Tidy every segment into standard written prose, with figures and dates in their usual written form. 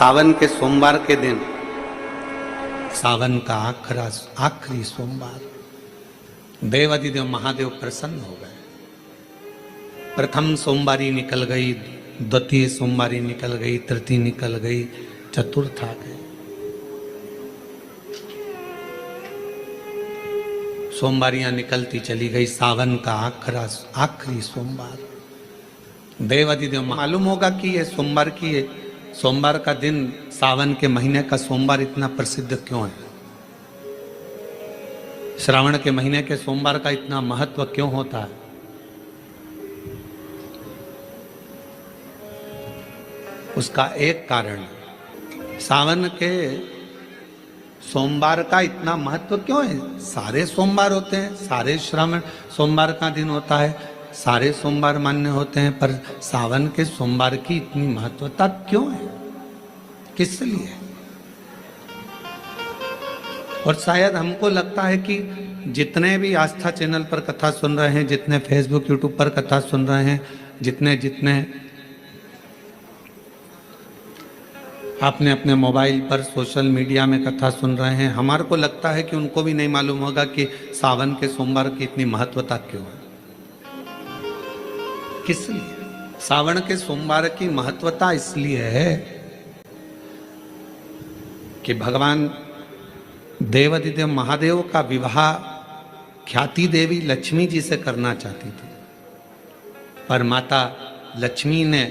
सावन के सोमवार के दिन, सावन का आखिरी सोमवार, देवाधिदेव महादेव प्रसन्न हो गए। प्रथम सोमवारी निकल गई, द्वितीय सोमवारी निकल गई, तृतीय निकल गई, चतुर्थ आ गई। सोमवारियां निकलती चली गई। सावन का आखिरी सोमवार, देवाधिदेव मालूम होगा कि ये सोमवार की है, सोमवार का दिन, सावन के महीने का सोमवार इतना प्रसिद्ध क्यों है? श्रावण के महीने के सोमवार का इतना महत्व क्यों होता है? उसका एक कारण, सावन के सोमवार का इतना महत्व क्यों है? सारे सोमवार होते हैं, सारे श्रावण सोमवार का दिन होता है, सारे सोमवार मान्य होते हैं, पर सावन के सोमवार की इतनी महत्वता क्यों है? किस लिए? और शायद हमको लगता है कि जितने भी आस्था चैनल पर कथा सुन रहे हैं, जितने फेसबुक यूट्यूब पर कथा सुन रहे हैं, जितने आपने अपने मोबाइल पर सोशल मीडिया में कथा सुन रहे हैं, हमारे को लगता है कि उनको भी नहीं मालूम होगा कि सावन के सोमवार की इतनी महत्वता क्यों है। किस लिए? सावन के सोमवार की महत्वता इसलिए है कि भगवान देवाधिदेव महादेव का विवाह ख्याति देवी लक्ष्मी जी से करना चाहती थी, पर माता लक्ष्मी ने,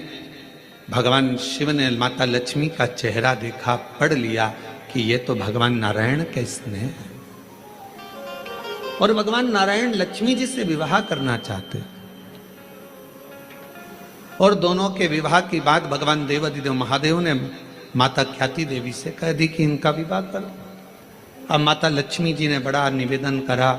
भगवान शिव ने माता लक्ष्मी का चेहरा देखा, पढ़ लिया कि ये तो भगवान नारायण के स्नेह है, और भगवान नारायण लक्ष्मी जी से विवाह करना चाहते। और दोनों के विवाह की बात भगवान देवाधिदेव महादेव ने माता ख्याति देवी से कह दी कि इनका विवाह करो। अब माता लक्ष्मी जी ने बड़ा निवेदन करा,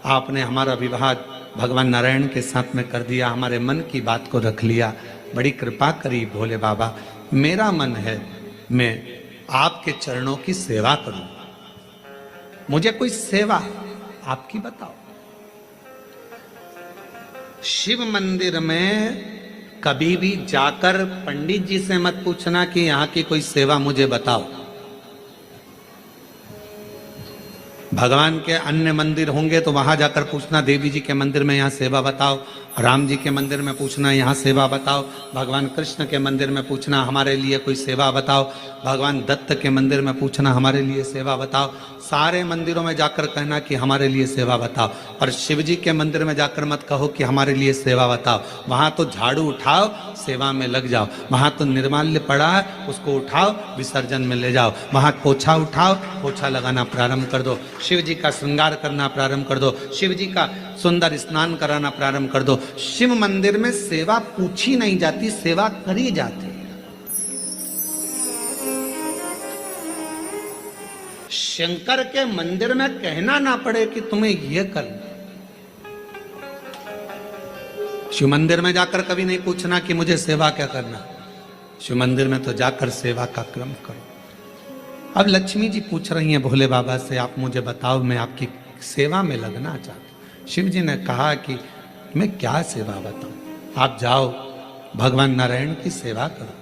आपने हमारा विवाह भगवान नारायण के साथ में कर दिया, हमारे मन की बात को रख लिया, बड़ी कृपा करी भोले बाबा, मेरा मन है मैं आपके चरणों की सेवा करूं, मुझे कोई सेवा आपकी बताओ। शिव मंदिर में कभी भी जाकर पंडित जी से मत पूछना कि यहां की कोई सेवा मुझे बताओ। भगवान के अन्य मंदिर होंगे तो वहां जाकर पूछना, देवी जी के मंदिर में यहाँ सेवा बताओ, राम जी के मंदिर में पूछना यहाँ सेवा बताओ, भगवान कृष्ण के मंदिर में पूछना हमारे लिए कोई सेवा बताओ, भगवान दत्त के मंदिर में पूछना हमारे लिए सेवा बताओ। सारे मंदिरों में जाकर कहना कि हमारे लिए सेवा बताओ, और शिव जी के मंदिर में जाकर मत कहो कि हमारे लिए सेवा बताओ। वहां तो झाड़ू उठाओ, सेवा में लग जाओ। वहां तो निर्माल्य पड़ा है, उसको उठाओ, विसर्जन में ले जाओ। वहां पोछा उठाओ, पोछा लगाना प्रारंभ कर दो, शिव जी का श्रृंगार करना प्रारंभ कर दो, शिव जी का सुंदर स्नान कराना प्रारंभ कर दो। शिव मंदिर में सेवा पूछी नहीं जाती, सेवा करी जाती। शंकर के मंदिर में कहना ना पड़े कि तुम्हें यह करना। शिव मंदिर में जाकर कभी नहीं पूछना कि मुझे सेवा क्या करना, शिव मंदिर में तो जाकर सेवा का क्रम करो। अब लक्ष्मी जी पूछ रही हैं भोले बाबा से, आप मुझे बताओ, मैं आपकी सेवा में लगना चाहती हूँ। शिव जी ने कहा कि मैं क्या सेवा बताऊं, आप जाओ भगवान नारायण की सेवा करो।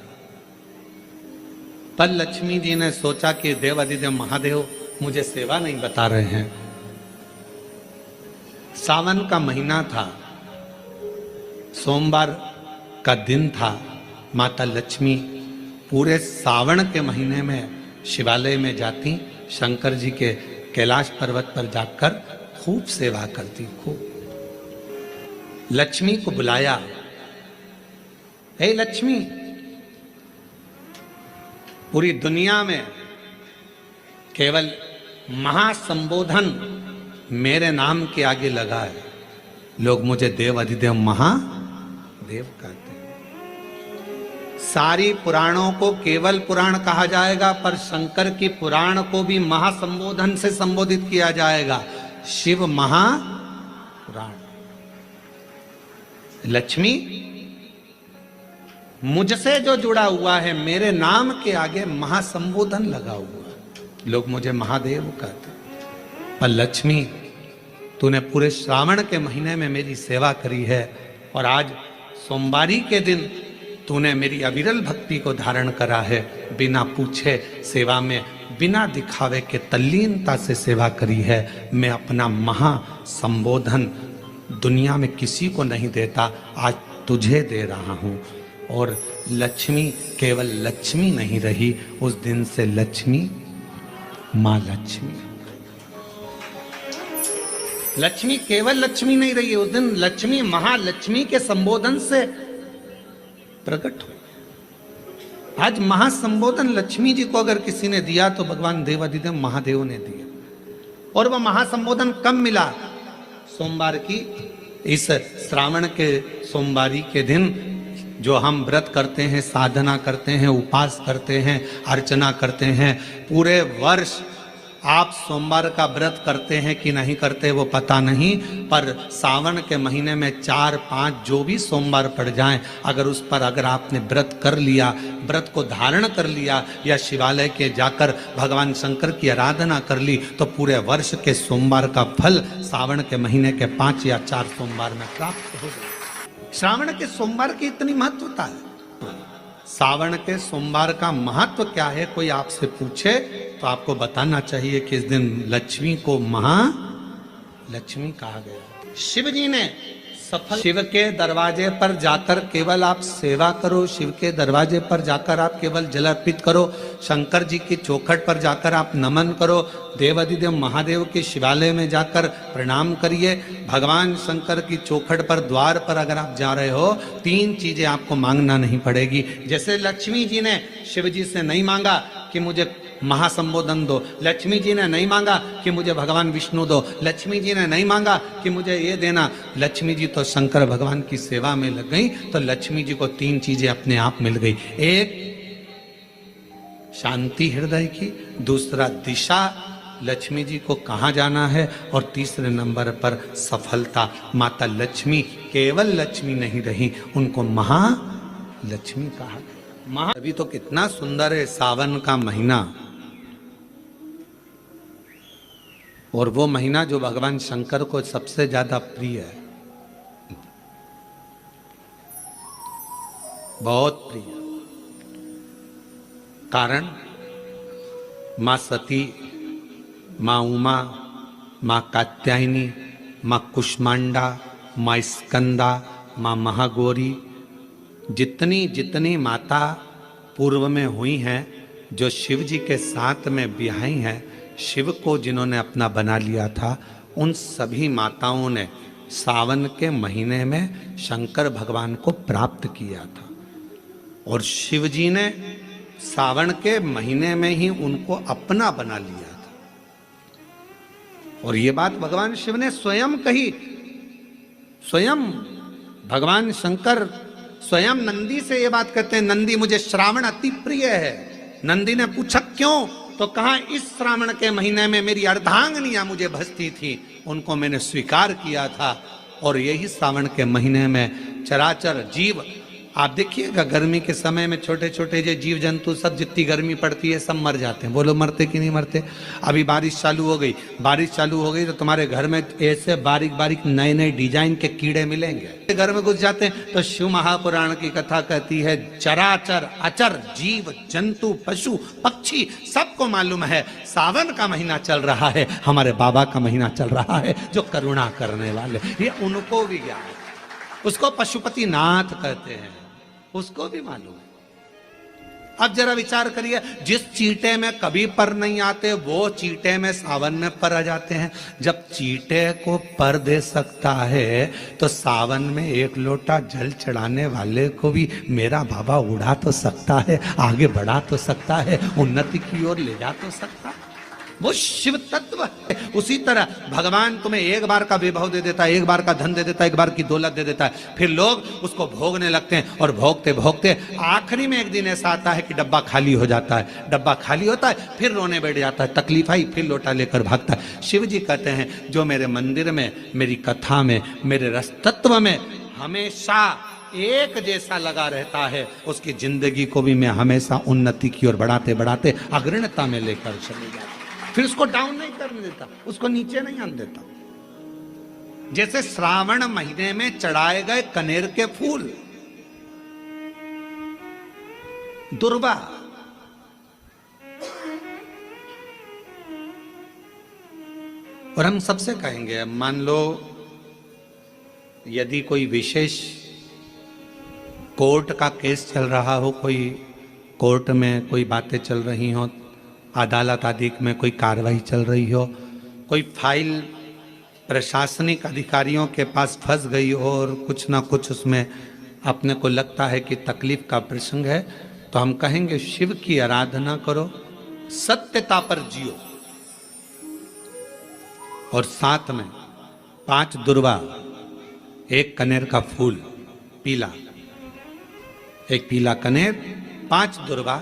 पर लक्ष्मी जी ने सोचा कि देवाधिदेव महादेव मुझे सेवा नहीं बता रहे हैं। सावन का महीना था, सोमवार का दिन था। माता लक्ष्मी पूरे सावन के महीने में शिवालय में जाती, शंकर जी के कैलाश पर्वत पर जाकर खूब सेवा करती, खूब। लक्ष्मी को बुलाया, हे लक्ष्मी, पूरी दुनिया में केवल महासंबोधन मेरे नाम के आगे लगा है, लोग मुझे देव अधिदेव महादेव कहते हैं। सारी पुराणों को केवल पुराण कहा जाएगा, पर शंकर की पुराण को भी महासंबोधन से संबोधित किया जाएगा, शिव महापुराण। लक्ष्मी, मुझसे जो जुड़ा हुआ है, मेरे नाम के आगे महासंबोधन लगा हुआ है, लोग मुझे महादेव कहते। पर लक्ष्मी, तूने पूरे श्रावण के महीने में मेरी सेवा करी है, और आज सोमवारी के दिन तूने मेरी अविरल भक्ति को धारण करा है, बिना पूछे सेवा में, बिना दिखावे के तल्लीनता से सेवा करी है। मैं अपना महा संबोधन दुनिया में किसी को नहीं देता, आज तुझे दे रहा हूँ। और लक्ष्मी केवल लक्ष्मी नहीं रही, उस दिन से लक्ष्मी माँ लक्ष्मी। लक्ष्मी केवल लक्ष्मी नहीं रही, उस दिन लक्ष्मी महालक्ष्मी के संबोधन से प्रकट हुई। आज महासंबोधन लक्ष्मी जी को अगर किसी ने दिया तो भगवान देवाधिदेव महादेव ने दिया। और वह महासंबोधन कब मिला? सोमवार की इस श्रावण के सोमवारी के दिन जो हम व्रत करते हैं, साधना करते हैं, उपास करते हैं, अर्चना करते हैं। पूरे वर्ष आप सोमवार का व्रत करते हैं कि नहीं करते वो पता नहीं, पर सावन के महीने में 4-5 जो भी सोमवार पड़ जाएं, अगर उस पर अगर आपने व्रत कर लिया, व्रत को धारण कर लिया या शिवालय के जाकर भगवान शंकर की आराधना कर ली, तो पूरे वर्ष के सोमवार का फल सावन के महीने के 5 या 4 सोमवार में प्राप्त हो जाए। श्रावण के सोमवार की इतनी महत्वता है। सावन के सोमवार का महत्व क्या है, कोई आपसे पूछे तो आपको बताना चाहिए कि इस दिन लक्ष्मी को महालक्ष्मी कहा गया। शिव जी ने सफल, शिव के दरवाजे पर जाकर केवल आप सेवा करो, शिव के दरवाजे पर जाकर आप केवल जल अर्पित करो, शंकर जी की चौखट पर जाकर आप नमन करो, देवाधिदेव महादेव के शिवालय में जाकर प्रणाम करिए। भगवान शंकर की चौखट पर द्वार पर अगर आप जा रहे हो, 3 चीजें आपको मांगना नहीं पड़ेगी। जैसे लक्ष्मी जी ने शिव जी से नहीं मांगा कि मुझे महासंबोधन दो, लक्ष्मी जी ने नहीं मांगा कि मुझे भगवान विष्णु दो, लक्ष्मी जी ने नहीं मांगा कि मुझे ये देना। लक्ष्मी जी तो शंकर भगवान की सेवा में लग गई, तो लक्ष्मी जी को 3 चीजें अपने आप मिल गई। एक शांति हृदय की, दूसरा दिशा लक्ष्मी जी को कहाँ जाना है, और तीसरे नंबर पर सफलता। माता लक्ष्मी केवल लक्ष्मी नहीं रही, उनको महालक्ष्मी कहा गया। अभी तो कितना सुंदर है सावन का महीना, और वो महीना जो भगवान शंकर को सबसे ज्यादा प्रिय है, बहुत प्रिय। कारण माँ सती, माँ उमा, माँ कात्यायनी, माँ कुष्मांडा, माँ स्कंदा, माँ महागौरी, जितनी जितनी माता पूर्व में हुई हैं, जो शिव जी के साथ में ब्याही हैं, शिव को जिन्होंने अपना बना लिया था, उन सभी माताओं ने सावन के महीने में शंकर भगवान को प्राप्त किया था। और शिव जी ने सावन के महीने में ही उनको अपना बना लिया था। और ये बात भगवान शिव ने स्वयं कही। स्वयं भगवान शंकर स्वयं नंदी से ये बात कहते हैं, नंदी मुझे श्रावण अति प्रिय है। नंदी ने पूछा क्यों, तो कहा इस श्रावण के महीने में मेरी अर्धांगिनियां मुझे भजती थी, उनको मैंने स्वीकार किया था। और यही श्रावण के महीने में चराचर जीव, आप देखिएगा गर्मी के समय में छोटे छोटे जो जीव जंतु सब, जितनी गर्मी पड़ती है सब मर जाते हैं। बोलो मरते कि नहीं मरते? अभी बारिश चालू हो गई, बारिश चालू हो गई तो तुम्हारे घर में ऐसे बारीक बारीक नए नए डिजाइन के कीड़े मिलेंगे। घर में घुस जाते हैं तो शिव महापुराण की कथा कहती है, चराचर अचर जीव जंतु पशु पक्षी सबको मालूम है सावन का महीना चल रहा है, हमारे बाबा का महीना चल रहा है जो करुणा करने वाले, ये उनको भी ज्ञान है। उसको पशुपति नाथ कहते हैं, उसको भी मालूम है। अब जरा विचार करिए, जिस चींटे में कभी पर नहीं आते वो चींटे में सावन में पर आ जाते हैं। जब चींटे को पर दे सकता है तो सावन में 1 लोटा जल चढ़ाने वाले को भी मेरा बाबा उड़ा तो सकता है, आगे बढ़ा तो सकता है, उन्नति की ओर ले जा तो सकता है। वो शिव तत्व है। उसी तरह भगवान तुम्हें एक बार का वैभव दे देता है, एक बार का धन दे देता है, एक बार की दौलत दे देता है, फिर लोग उसको भोगने लगते हैं और भोगते भोगते आखिरी में एक दिन ऐसा आता है कि डब्बा खाली हो जाता है। डब्बा खाली होता है, फिर रोने बैठ जाता है, तकलीफ आई, फिर लोटा लेकर भागता है। शिव जी कहते हैं जो मेरे मंदिर में, मेरी कथा में, मेरे रस तत्व में हमेशा एक जैसा लगा रहता है, उसकी जिंदगी को भी मैं हमेशा उन्नति की ओर बढ़ाते बढ़ाते अग्रणता में लेकर चले जाता, फिर उसको डाउन नहीं करने देता, उसको नीचे नहीं आने देता। जैसे श्रावण महीने में चढ़ाए गए कनेर के फूल, दुर्वा। और हम सबसे कहेंगे, अब मान लो यदि कोई विशेष कोर्ट का केस चल रहा हो, कोई कोर्ट में कोई बातें चल रही हो, अदालत आदि में कोई कार्रवाई चल रही हो, कोई फाइल प्रशासनिक अधिकारियों के पास फंस गई हो और कुछ ना कुछ उसमें अपने को लगता है कि तकलीफ का प्रसंग है, तो हम कहेंगे शिव की आराधना करो, सत्यता पर जियो, और साथ में 5 दुर्वा, 1 कनेर का फूल पीला, 1 पीला कनेर, 5 दुर्वा,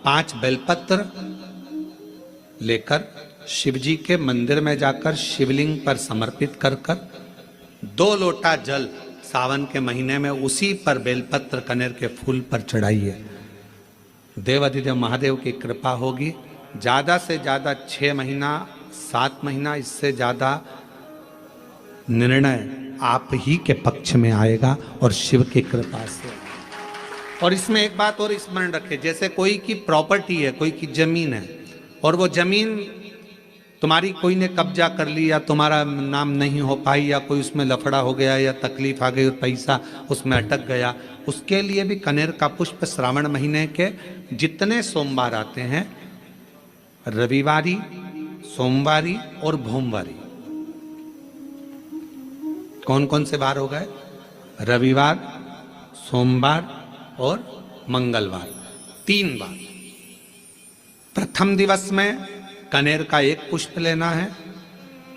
5 बेलपत्र लेकर शिव जी के मंदिर में जाकर शिवलिंग पर समर्पित कर 2 लोटा जल सावन के महीने में उसी पर बेलपत्र कनेर के फूल पर चढ़ाइए। देवाधिदेव महादेव की कृपा होगी। ज़्यादा से ज़्यादा 6 महीना 7 महीना, इससे ज़्यादा निर्णय आप ही के पक्ष में आएगा और शिव की कृपा से। और इसमें एक बात और स्मरण रखें, जैसे कोई की प्रॉपर्टी है, कोई की जमीन है, और वो जमीन तुम्हारी कोई ने कब्जा कर ली या तुम्हारा नाम नहीं हो पाई या कोई उसमें लफड़ा हो गया या तकलीफ आ गई और पैसा उसमें अटक गया, उसके लिए भी कनेर का पुष्प श्रावण महीने के जितने सोमवार आते हैं, रविवारी, सोमवारी और भोमवारी, कौन कौन से बार हो गए? रविवार, सोमवार और मंगलवार, 3 बार। प्रथम दिवस में कनेर का 1 पुष्प लेना है,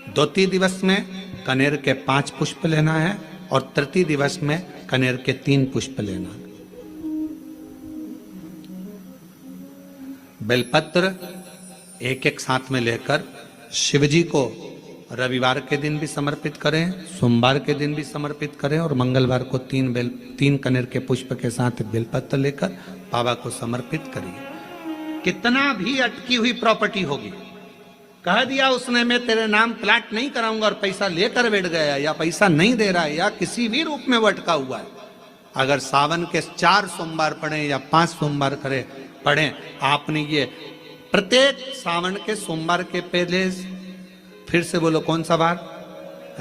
द्वितीय दिवस में कनेर के 5 पुष्प लेना है, और तृतीय दिवस में कनेर के 3 पुष्प लेना है। बेलपत्र 1-1 साथ में लेकर शिव जी को रविवार के दिन भी समर्पित करें, सोमवार के दिन भी समर्पित करें, और मंगलवार को 3 कनेर के पुष्प के साथ बेलपत्र लेकर बाबा को समर्पित करिए। कितना भी अटकी हुई प्रॉपर्टी होगी, कह दिया उसने मैं तेरे नाम प्लाट नहीं कराऊंगा और पैसा लेकर बैठ गया, या पैसा नहीं दे रहा है, या किसी भी रूप में वो अटका हुआ है, अगर सावन के 4 सोमवार पढ़े या 5 सोमवार पढ़े, आपने ये प्रत्येक सावन के सोमवार के पहले, फिर से बोलो कौन सा बार?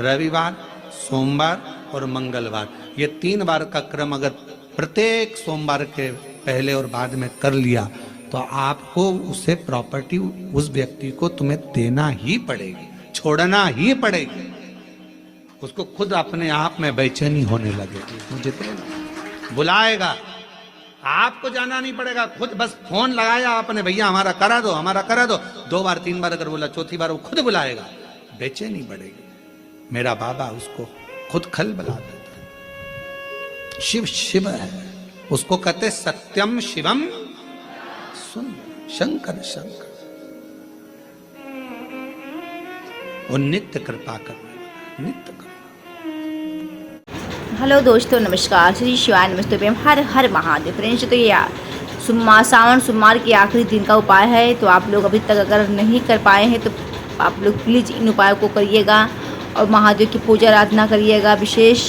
रविवार, सोमवार और मंगलवार, ये 3 बार का क्रम अगर प्रत्येक सोमवार के पहले और बाद में कर लिया, तो आपको उसे प्रॉपर्टी उस व्यक्ति को तुम्हें देना ही पड़ेगी, छोड़ना ही पड़ेगी। उसको खुद अपने आप में बेचैनी होने लगेगी, मुझे देना, बुलाएगा, आपको जाना नहीं पड़ेगा, खुद बस फोन लगाया आपने, भैया हमारा करा दो, हमारा करा दो, 2 बार 3 बार अगर बोला, चौथी बार वो खुद बुलाएगा, बेचैनी बढ़ेगी। मेरा बाबा उसको खुद खल बुला देता। शिव शिव है, उसको कहते सत्यम शिवम शंकर शंकर, और नित्य कृपा करने, नित्य कृपा। हेलो दोस्तों, नमस्कार, श्री शिवाय नमस्ते प्रेम, हर हर महादेव। फ्रेंड्स, तो ये सावन सोमवार के आखिरी दिन का उपाय है, तो आप लोग अभी तक अगर नहीं कर पाए हैं तो आप लोग प्लीज़ इन उपायों को करिएगा और महादेव की पूजा आराधना करिएगा। विशेष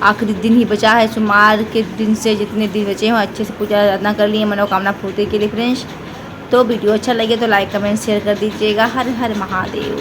आखिरी दिन ही बचा है, सोमवार के दिन से जितने दिन बचे हों अच्छे से पूजा आराधना कर लिए मनोकामना पूर्ति के लिए। फ्रेंड्स, तो वीडियो अच्छा लगे तो लाइक कमेंट शेयर कर दीजिएगा। हर हर महादेव।